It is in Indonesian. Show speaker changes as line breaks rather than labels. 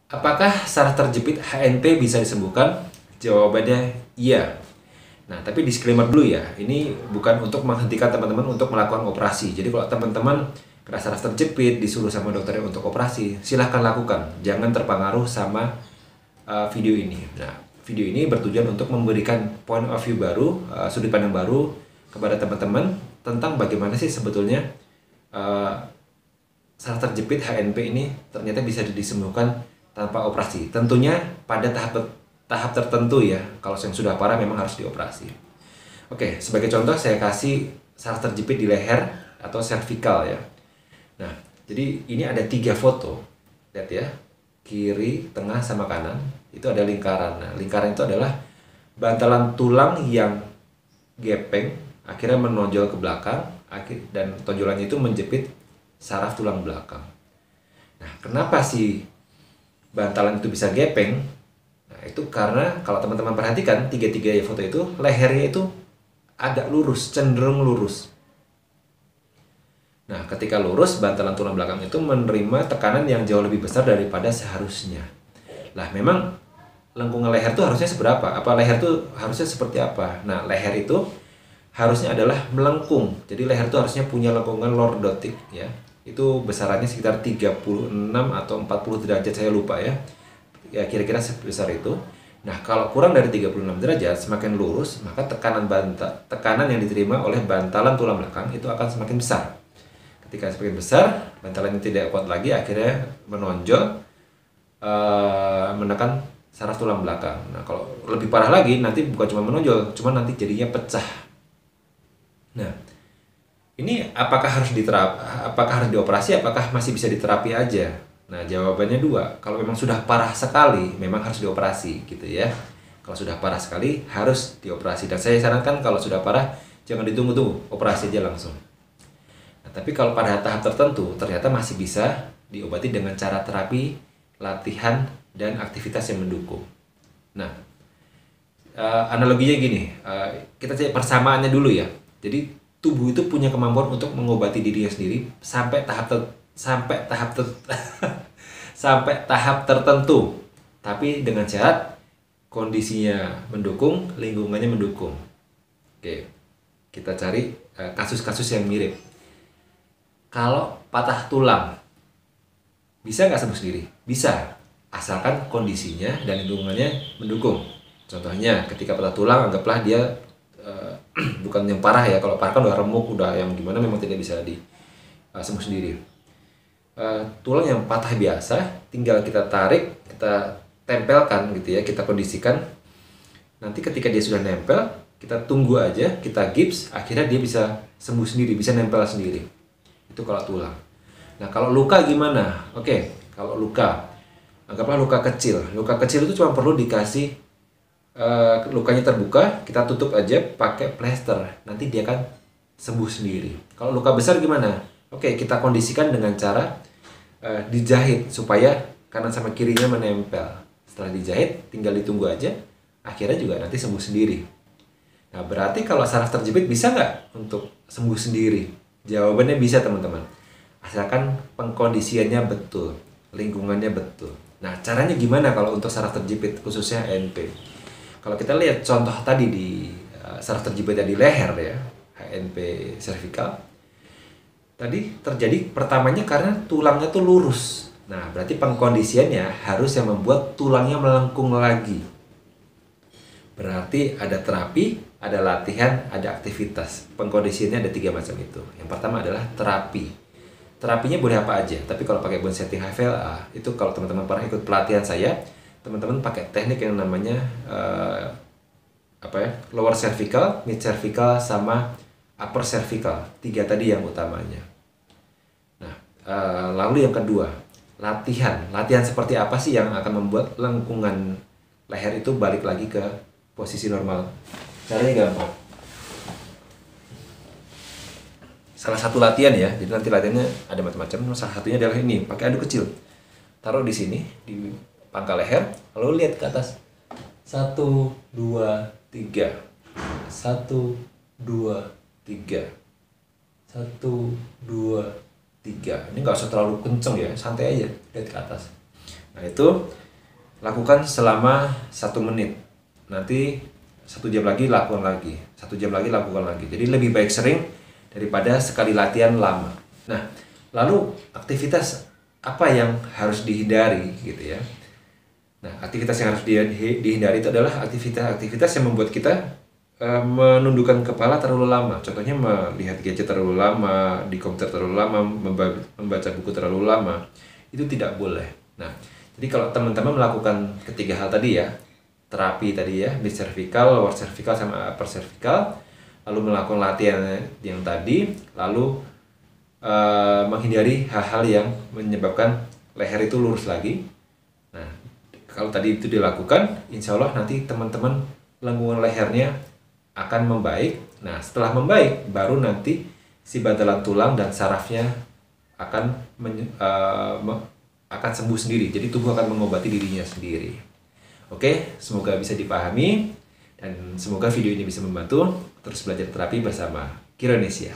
Apakah saraf terjepit HNP bisa disembuhkan? Jawabannya iya. Nah, tapi disclaimer dulu ya, ini bukan untuk menghentikan teman-teman untuk melakukan operasi. Jadi kalau teman-teman kena saraf terjepit, disuruh sama dokternya untuk operasi, silahkan lakukan. Jangan terpengaruh sama video ini. Nah, video ini bertujuan untuk memberikan point of view baru, sudut pandang baru kepada teman-teman tentang bagaimana sih sebetulnya saraf terjepit HNP ini ternyata bisa disembuhkan tanpa operasi. Tentunya pada tahap tertentu ya. Kalau yang sudah parah memang harus dioperasi. Oke, sebagai contoh saya kasih saraf terjepit di leher atau cervical ya. Nah, jadi ini ada 3 foto. Lihat ya. Kiri, tengah, sama kanan. Itu ada lingkaran. Nah, lingkaran itu adalah bantalan tulang yang gepeng akhirnya menonjol ke belakang dan tonjolannya itu menjepit saraf tulang belakang. Nah, kenapa sih bantalan itu bisa gepeng? Nah, itu karena kalau teman-teman perhatikan tiga-tiga foto itu lehernya itu agak lurus, cenderung lurus. Nah, ketika lurus, bantalan tulang belakang itu menerima tekanan yang jauh lebih besar daripada seharusnya. Lah, memang lengkungan leher itu harusnya seberapa? Apa leher itu harusnya seperti apa? Nah, leher itu harusnya adalah melengkung. Jadi leher itu harusnya punya lengkungan lordotik ya. Itu besarannya sekitar 36 atau 40 derajat, saya lupa ya. Ya kira-kira sebesar itu. Nah, kalau kurang dari 36 derajat, semakin lurus, maka tekanan yang diterima oleh bantalan tulang belakang itu akan semakin besar. Ketika semakin besar, bantalannya tidak kuat lagi, akhirnya menonjol, menekan saraf tulang belakang. Nah, kalau lebih parah lagi, nanti bukan cuma menonjol, cuma nanti jadinya pecah. Nah, ini apakah harus dioperasi, apakah masih bisa diterapi aja? Nah, jawabannya 2. Kalau memang sudah parah sekali, memang harus dioperasi gitu ya. Kalau sudah parah sekali, harus dioperasi. Dan saya sarankan kalau sudah parah, jangan ditunggu-tunggu, operasi aja langsung. Nah, tapi kalau pada tahap tertentu, ternyata masih bisa diobati dengan cara terapi, latihan, dan aktivitas yang mendukung. Nah, analoginya gini, kita cek persamaannya dulu ya. Jadi tubuh itu punya kemampuan untuk mengobati dirinya sendiri sampai tahap tertentu, tapi dengan syarat kondisinya mendukung, lingkungannya mendukung. Oke, kita cari kasus-kasus yang mirip. Kalau patah tulang, bisa nggak sembuh sendiri? Bisa, asalkan kondisinya dan lingkungannya mendukung. Contohnya, ketika patah tulang, anggaplah dia bukan yang parah ya. Kalau parah kan udah remuk, udah yang gimana, memang tidak bisa sembuh sendiri. Tulang yang patah biasa, tinggal kita tarik, kita tempelkan gitu ya, kita kondisikan. Nanti ketika dia sudah nempel, kita tunggu aja, kita gips, akhirnya dia bisa sembuh sendiri, bisa nempel sendiri. Itu kalau tulang. Nah, kalau luka gimana? Oke, kalau luka, anggaplah luka kecil. Luka kecil itu cuma perlu dikasih, lukanya terbuka, kita tutup aja pakai plester. Nanti dia akan sembuh sendiri. Kalau luka besar gimana? Oke, kita kondisikan dengan cara dijahit supaya kanan sama kirinya menempel. Setelah dijahit, tinggal ditunggu aja, akhirnya juga nanti sembuh sendiri. Nah, berarti kalau saraf terjepit bisa nggak untuk sembuh sendiri? Jawabannya bisa, teman-teman. Asalkan pengkondisiannya betul, lingkungannya betul. Nah, caranya gimana kalau untuk saraf terjepit, khususnya HNP? Kalau kita lihat contoh tadi di saraf terjepitnya di leher ya, HNP cervical, tadi terjadi pertamanya karena tulangnya tuh lurus. Nah, berarti pengkondisiannya harus yang membuat tulangnya melengkung lagi. Berarti ada terapi, ada latihan, ada aktivitas. Pengkondisiannya ada 3 macam itu. Yang pertama adalah terapi. Terapinya boleh apa aja, tapi kalau pakai bone setting HVLA, itu kalau teman-teman pernah ikut pelatihan saya, teman-teman pakai teknik yang namanya lower cervical, mid cervical, sama upper cervical. 3 tadi yang utamanya. Nah, lalu yang kedua, latihan. Latihan seperti apa sih yang akan membuat lengkungan leher itu balik lagi ke posisi normal? Caranya gampang. Salah satu latihan ya, jadi nanti latihannya ada macam-macam. Salah satunya adalah ini, pakai adu kecil. Taruh di sini, di pangkal leher, lalu lihat ke atas. 1, 2, 3. 1, 2, 3. 1, 2, 3. Ini nggak usah terlalu kenceng ya, santai aja, lihat ke atas. Nah itu lakukan selama 1 menit. Nanti 1 jam lagi lakukan lagi, 1 jam lagi lakukan lagi. Jadi lebih baik sering daripada sekali latihan lama. Nah, lalu aktivitas apa yang harus dihindari gitu ya? Nah, aktivitas yang harus dihindari itu adalah aktivitas yang membuat kita menundukkan kepala terlalu lama. Contohnya melihat gadget terlalu lama, di komputer terlalu lama, membaca buku terlalu lama. Itu tidak boleh. Nah, jadi kalau teman-teman melakukan ketiga hal tadi ya, terapi tadi ya, mid cervical, lower cervical, sama upper cervical, lalu melakukan latihan yang tadi, lalu menghindari hal-hal yang menyebabkan leher itu lurus lagi. Nah, kalau tadi itu dilakukan, insya Allah nanti teman-teman lengkungan lehernya akan membaik. Nah, setelah membaik, baru nanti si bantalan tulang dan sarafnya akan akan sembuh sendiri. Jadi tubuh akan mengobati dirinya sendiri. Oke, semoga bisa dipahami dan semoga video ini bisa membantu terus belajar terapi bersama Kironesia.